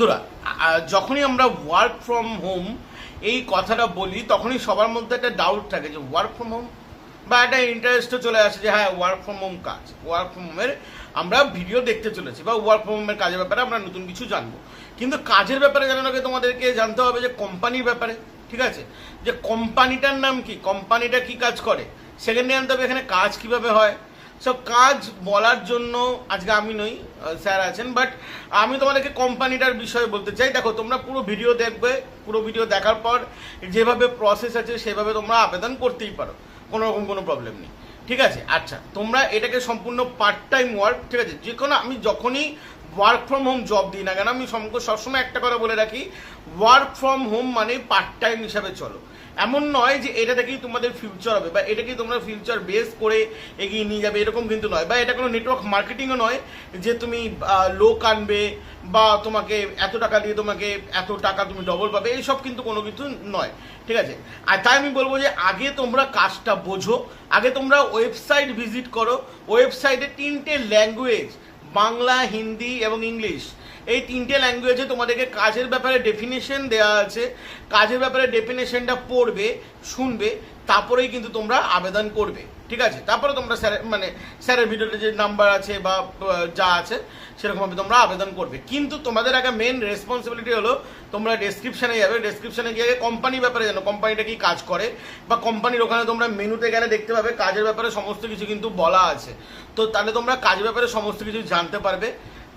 বন্ধুরা, যখনই আমরা ওয়ার্ক ফ্রম হোম এই কথাটা বলি তখনই সবার মধ্যে একটা ডাউট থাকে যে ওয়ার্ক ফ্রম হোম বা একটা ইন্টারেস্টও চলে আসে যে হ্যাঁ ওয়ার্ক ফ্রম হোম কাজ, ওয়ার্ক ফ্রম হোমের আমরা ভিডিও দেখতে চলেছি বা ওয়ার্ক ফ্রম হোমের কাজের ব্যাপারে আমরা নতুন কিছু জানবো। কিন্তু কাজের ব্যাপারে জানার আগে তোমাদেরকে জানতে হবে যে কোম্পানির ব্যাপারে, ঠিক আছে, যে কোম্পানিটার নাম কি, কোম্পানিটা কি কাজ করে, সেকেন্ডে জানতে হবে এখানে কাজ কিভাবে হয়। সব কাজ বলার জন্য আজকে আমি নই, স্যার আছেন, বাট আমি তোমাদেরকে কোম্পানিটার বিষয়ে বলতে চাই। দেখো, তোমরা পুরো ভিডিও দেখবে, পুরো ভিডিও দেখার পর যেভাবে প্রসেস আছে সেভাবে তোমরা আবেদন করতেই পারো, কোনো রকম কোনো প্রবলেম নেই, ঠিক আছে। আচ্ছা, তোমরা এটাকে সম্পূর্ণ পার্ট টাইম ওয়ার্ক, ঠিক আছে, যে কোনো আমি যখনই ওয়ার্ক ফ্রম হোম জব দিই না কেন আমি সবসময় একটা কথা বলে রাখি, ওয়ার্ক ফ্রম হোম মানে পার্ট টাইম হিসাবে চলো। এমন নয় যে এটা থেকেই তোমাদের ফিউচার হবে বা এটাকেই তোমরা ফিউচার বেস করে এগিয়ে নিয়ে যাবে, এরকম কিন্তু নয়। বা এটা কোনো নেটওয়ার্ক মার্কেটিংও নয় যে তুমি লোক আনবে বা তোমাকে এত টাকা দিয়ে তোমাকে এত টাকা তুমি ডবল পাবে, এইসব কিন্তু কোনো কিছু নয়, ঠিক আছে। আর তাই আমি বলবো যে আগে তোমরা কাজটা বোঝো, আগে তোমরা ওয়েবসাইট ভিজিট করো। ওয়েবসাইটে 3টে ল্যাঙ্গুয়েজ, বাংলা, হিন্দি এবং ইংলিশ, এই 3টে ল্যাঙ্গুয়েজে তোমাদেরকে কাজের ব্যাপারে ডেফিনেশন দেওয়া আছে। কাজের ব্যাপারে ডেফিনেশনটা পড়বে, শুনবে, তারপরেই কিন্তু তোমরা আবেদন করবে, ঠিক আছে। তারপরে তোমরা স্যারের ভিডিওতে যে নাম্বার আছে বা যা আছে সেরকমভাবে তোমরা আবেদন করবে। কিন্তু তোমাদের আগে মেন রেসপন্সিবিলিটি হলো তোমরা ডেসক্রিপশনে যাবে, ডেসক্রিপশনে গিয়ে কোম্পানির ব্যাপারে জানো, কোম্পানিটা কি কাজ করে, বা কোম্পানির ওখানে তোমরা মেনুতে গেলে দেখতে পাবে কাজের ব্যাপারে সমস্ত কিছু কিন্তু বলা আছে। তো তাহলে তোমরা কাজের ব্যাপারে সমস্ত কিছু জানতে পারবে।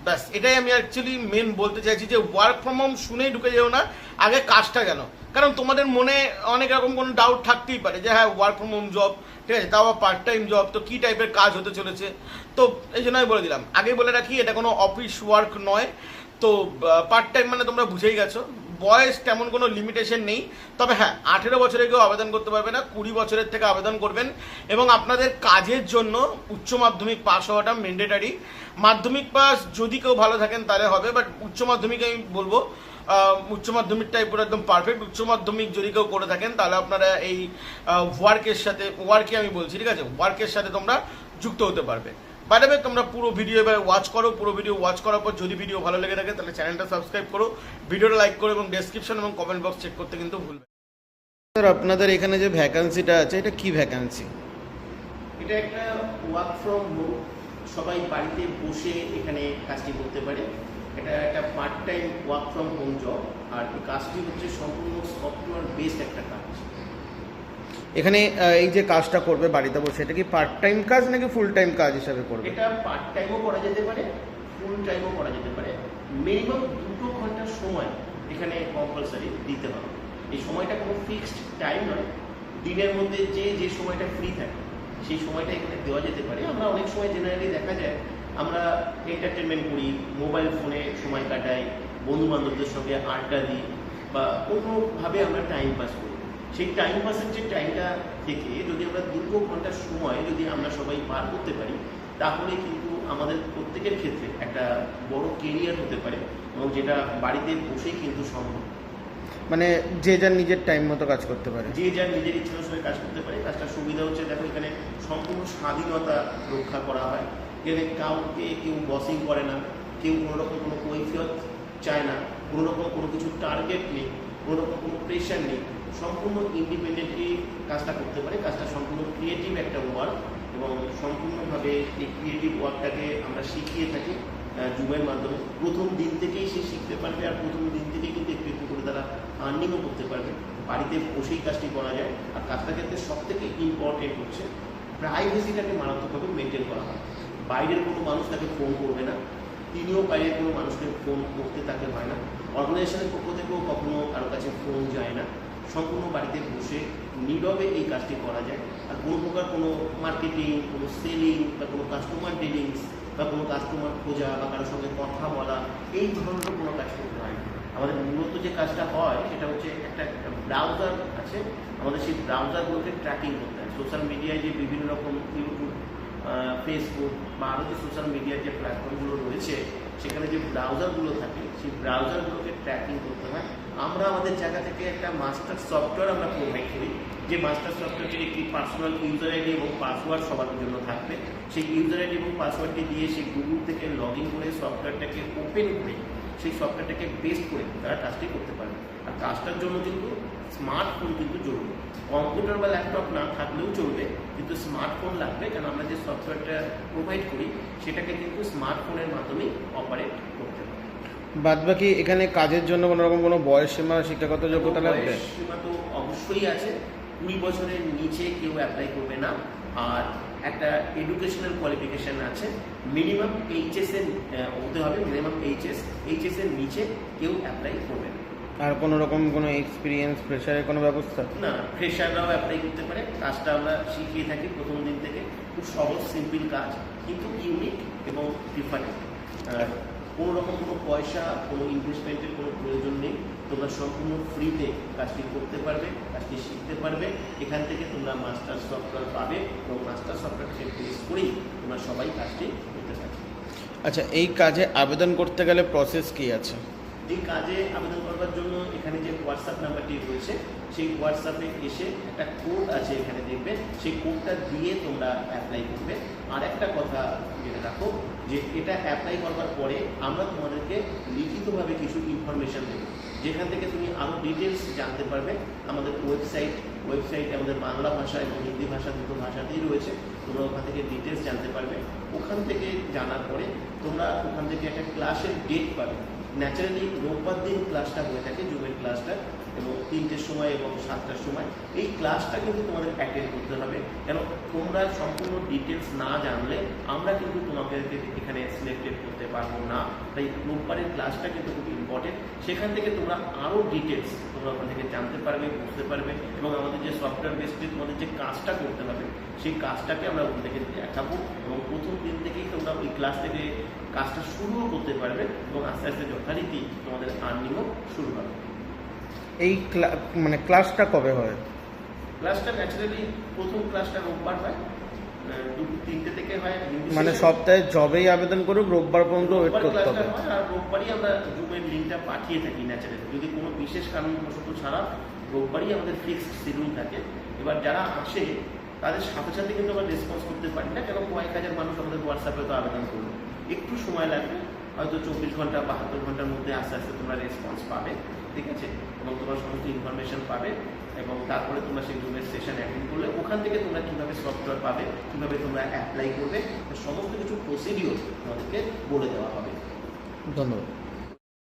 ব্যাস, এটাই আমি অ্যাকচুয়ালি মেন বলতে চাইছি যে ওয়ার্ক ফ্রম হোম শুনেই ঢুকে যেও না, আগে কাজটা জানো। কারণ তোমাদের মনে অনেক রকম কোনো ডাউট থাকতেই পারে যে হ্যাঁ ওয়ার্ক ফ্রম হোম জব, ঠিক আছে, তাও পার্ট টাইম জব, তো কী টাইপের কাজ হতে চলেছে। তো এই জন্য আমি বলে দিলাম, আগে বলে রাখি এটা কোনো অফিস ওয়ার্ক নয়। তো পার্ট টাইম মানে তোমরা বুঝেই গেছো। বয়স তেমন কোনো লিমিটেশন নেই, তবে হ্যাঁ 18 বছরে কেউ আবেদন করতে পারবে না, 20 বছরের থেকে আবেদন করবেন। এবং আপনাদের কাজের জন্য উচ্চ মাধ্যমিক পাস হওয়াটা ম্যান্ডেটারি। মাধ্যমিক পাস যদি কেউ ভালো থাকেন তাহলে হবে, বাট উচ্চ মাধ্যমিক আমি বলবো উচ্চ মাধ্যমিকটাই পুরো একদম পারফেক্ট। উচ্চ মাধ্যমিক যদি কেউ করে থাকেন তাহলে আপনারা এই ওয়ার্কে আমি বলছি, ঠিক আছে, ওয়ার্কের সাথে তোমরা যুক্ত হতে পারবে। বাইরে তোমরা পুরো ভিডিও এবার ওয়াচ করো, পুরো ভিডিও ওয়াচ করার পর যদি ভিডিও ভালো লেগে থাকে তাহলে চ্যানেলটা সাবস্ক্রাইব করো, ভিডিওটা লাইক করো এবং ডেসক্রিপশন এবং কমেন্ট বক্স চেক করতে কিন্তু ভুলবে। স্যার, আপনাদের এখানে যে ভ্যাকান্সিটা আছে এটা কি ভ্যাকান্সি? এটা একটা ওয়ার্ক ফ্রম হোম, সবাই বাড়িতে বসে এখানে কাজটি করতে পারে। এটা একটা part time work from home job, আর এই কাজটি হচ্ছে সম্পূর্ণ সফটওয়্যার বেসড একটা কাজ। এখানে এই যে কাজটা করবে বাড়িতে বসে, এটা কি পার্ট টাইম কাজ নাকি ফুল টাইম কাজ হিসাবে করবে? এটা পার্ট টাইমও করা যেতে পারে, ফুল টাইমও করা যেতে পারে। মিনিমাম 2 ঘন্টার সময় এখানে কম্পালসারি দিতে হবে। এই সময়টা কোনো ফিক্সড টাইম নয়, দিনের মধ্যে যে সময়টা ফ্রি থাকে সেই সময়টা এখানে দেওয়া যেতে পারে। আমরা অনেক সময় জেনারেলি দেখা যায় আমরা এন্টারটেনমেন্ট করি, মোবাইল ফোনে সময় কাটাই, বন্ধু বান্ধবদের সঙ্গে আড্ডা দিই বা কোনোভাবে আমরা টাইম পাস করি। সেই টাইম পাসের যে টাইমটা থেকে যদি আমরা 2 ঘন্টার সময় যদি আমরা সবাই পার করতে পারি তাহলে কিন্তু আমাদের প্রত্যেকের ক্ষেত্রে একটা বড় কেরিয়ার হতে পারে, এবং যেটা বাড়িতে বসেই কিন্তু সম্ভব। মানে যে যার নিজের টাইম মতো কাজ করতে পারে, যে যার নিজের ইচ্ছা অনুসারে কাজ করতে পারে। কাজটার সুবিধা হচ্ছে দেখো এখানে সম্পূর্ণ স্বাধীনতা রক্ষা করা হয়। এখানে কাউকে কেউ বসিং করে না, কেউ কোনোরকম কোনো কৈফিয়ত চায় না, কোনোরকম কোনো কিছু টার্গেট নেই, কোনোরকম কোনো প্রেশার নেই। সম্পূর্ণ ইন্ডিপেন্ডেন্টলি কাজটা করতে পারে। কাজটা সম্পূর্ণ ক্রিয়েটিভ একটা ওয়ার্ক, এবং সম্পূর্ণভাবে এই ক্রিয়েটিভ ওয়ার্কটাকে আমরা শিখিয়ে থাকি জুমের মাধ্যমে। প্রথম দিন থেকেই সে শিখতে পারবে, আর প্রথম দিন থেকেই কিন্তু একটু একটু করে তারা আর্নিংও করতে পারবে। বাড়িতে বসেই কাজটি করা যায়। আর কাজটার ক্ষেত্রে সবথেকে ইম্পর্টেন্ট হচ্ছে প্রাইভেসিটাকে মারাত্মকভাবে মেনটেন করা হয়। বাইরের কোনো মানুষ তাকে ফোন করবে না, তিনিও বাইরের কোনো মানুষকে ফোন করতে তাকে হয় না। অর্গানাইজেশনের পক্ষ থেকেও কখনো কারো কাছে ফোন যায় না। সম্পূর্ণ বাড়িতে বসে নীরবে এই কাজটি করা যায়। আর কোনো প্রকার কোনো মার্কেটিং, কোনো সেলিং বা কোনো কাস্টমার ডিলিংস বা কোনো কাস্টমার খোঁজা বা কারোর সঙ্গে কথা বলা, এই ধরনের কোনো কাজ করতে হয়। আমাদের মূলত যে কাজটা হয় সেটা হচ্ছে একটা ব্রাউজার আছে, আমাদের সেই ব্রাউজারগুলোকে ট্র্যাকিং করতে হয়। সোশ্যাল মিডিয়ায় যে বিভিন্ন রকম ইউটিউব, ফেসবুক বা আরও যে সোশ্যাল মিডিয়ার যে প্ল্যাটফর্মগুলো রয়েছে সেখানে যে ব্রাউজারগুলো থাকে সেই ব্রাউজারগুলোকে ট্র্যাকিং করতে হয়। আমরা আমাদের জায়গা থেকে একটা মাস্টার সফটওয়্যার আমরা প্রোভাইড করি, যে মাস্টার সফটওয়্যারটির একটি পার্সোনাল ইউজার আইডি এবং পাসওয়ার্ড সবার জন্য থাকবে। সেই ইউজার আইডি এবং পাসওয়ার্ডটি দিয়ে সেই গুগল থেকে লগ ইন করে সফটওয়্যারটাকে ওপেন করে সেই সফটওয়্যারটাকে বেস্ট করে তারা কাজটি করতে পারবে। আর কাজটার জন্য কিন্তু স্মার্টফোন কিন্তু জরুরি। কম্পিউটার বা ল্যাপটপ না থাকলেও চলবে, কিন্তু স্মার্টফোন লাগবে, কারণ আমরা যে সফটওয়্যারটা প্রোভাইড করি সেটাকে কিন্তু স্মার্টফোনের মাধ্যমেই অপারেট করতে হবে। বাদ বাকি এখানে কাজের জন্য কোনো রকম কোনো বয়স সীমা, শিক্ষাগত যোগ্যতা লাগবে? বয়স সীমা তো অবশ্যই আছে, 20 বছরের নিচে কেউ অ্যাপ্লাই করবে না। আর একটা এডুকেশনাল কোয়ালিফিকেশন আছে, মিনিমাম এইচএস এর হতে হবে, মিনিমাম এইচএস এর নিচে কেউ অ্যাপ্লাই করবে না। আর কোনো রকম কোনো এক্সপিরিয়েন্স, প্রেশারের কোনো ব্যবস্থা? না, ফ্রেশাররাও অ্যাপ্লাই করতে পারে। কাজটা আমরা শিখিয়ে থাকি প্রথম দিন থেকে, খুব সহজ সিম্পল কাজ, কিন্তু ইউনিক এবং ডিফারেন্ট। কোনো রকম কোনো পয়সা, কোনো ইনভেস্টমেন্টের কোনো প্রয়োজন নেই। তোমরা সম্পূর্ণ ফ্রিতে কাজটি করতে পারবে, কাজটি শিখতে পারবে। এখান থেকে তোমরা মাস্টার সফটওয়্যার পাবে এবং মাস্টার সফটওয়্যারকে বেস করেই তোমরা সবাই কাজটি করতে পারবে। আচ্ছা, এই কাজে আবেদন করতে গেলে প্রসেস কি আছে? এই কাজে আবেদন করবার জন্য এখানে যে হোয়াটসঅ্যাপ নাম্বারটি রয়েছে, সেই হোয়াটসঅ্যাপে এসে একটা কোড আছে, এখানে দেখবে, সেই কোডটা দিয়ে তোমরা অ্যাপ্লাই করবে। আর একটা কথা যেটা রাখো, যে এটা অ্যাপ্লাই করবার পরে আমরা তোমাদেরকে লিখিতভাবে কিছু ইনফরমেশান দেবো, যেখান থেকে তুমি আরও ডিটেলস জানতে পারবে। আমাদের ওয়েবসাইট আমাদের বাংলা ভাষা এবং হিন্দি ভাষা, দুটো ভাষাতেই রয়েছে। তোমরা ওখান থেকে ডিটেলস জানতে পারবে। ওখান থেকে জানার পরে তোমরা ওখান থেকে একটা ক্লাসের ডেট পাবে। ন্যাচারালি রোববার দিন ক্লাসটা হয়ে থাকে, জুমের ক্লাসটা, এবং 3টের সময় এবং 7টার সময়। এই ক্লাসটা কিন্তু তোমাদের অ্যাটেন্ড করতে হবে, কেন তোমরা সম্পূর্ণ ডিটেলস না জানলে আমরা কিন্তু তোমাদেরকে এখানে সিলেক্টেড করতে পারবো না। তাই রোববারের ক্লাসটা কিন্তু খুব ইম্পর্টেন্ট। সেখান থেকে তোমরা আরও ডিটেলস তোমরা ওখান থেকে জানতে পারবে, বুঝতে পারবে, এবং আমাদের যে সফটওয়্যার বেসড তোমাদের যে কাজটা করতে হবে সেই কাজটাকে আমরা ওখান থেকে দেখাবো। এবং প্রথম দিন থেকেই তোমরা ওই ক্লাস থেকে কাজটা শুরুও করতে পারবে, এবং আস্তে আস্তে যথারীতি তোমাদের আর্নিংও শুরু হবে। এই ক্লাসটা কবে হয়? ক্লাসটা ন্যাচারালি প্রথম ক্লাসটা রোববার হয়, 2-3টে থেকে হয়। মানে সপ্তাহে যবেই আবেদন করুক রোববার পর্যন্ত ওয়েট করতে হবে? আর রোববারই আমরা জুমের লিঙ্কটা পাঠিয়ে থাকি ন্যাচারালি। যদি কোনো বিশেষ কারণবশত ছাড়া রোববারই আমাদের ফিক্সড শিডিউল থাকে। এবার যারা আসে তাদের সাথে সাথে কিন্তু আমরা রেসপন্স করতে পারি না, কেন কয়েক হাজার মানুষ আমাদের হোয়াটসঅ্যাপে তো আবেদন করবে, একটু সময় লাগবে, হয়তো 24 ঘন্টা 72 ঘন্টার মধ্যে আস্তে আস্তে তোমরা রেসপন্স পাবে, ঠিক আছে? এবং তোমরা সমস্ত ইনফরমেশন পাবে, এবং তারপরে তোমরা সেই জুমের সেশন অ্যাটেন্ড করলে ওখান থেকে তোমরা কীভাবে সফটওয়্যার পাবে, কীভাবে তোমরা অ্যাপ্লাই করবে, সমস্ত কিছু প্রসিডিওর তোমাদেরকে বলে দেওয়া হবে। ধন্যবাদ।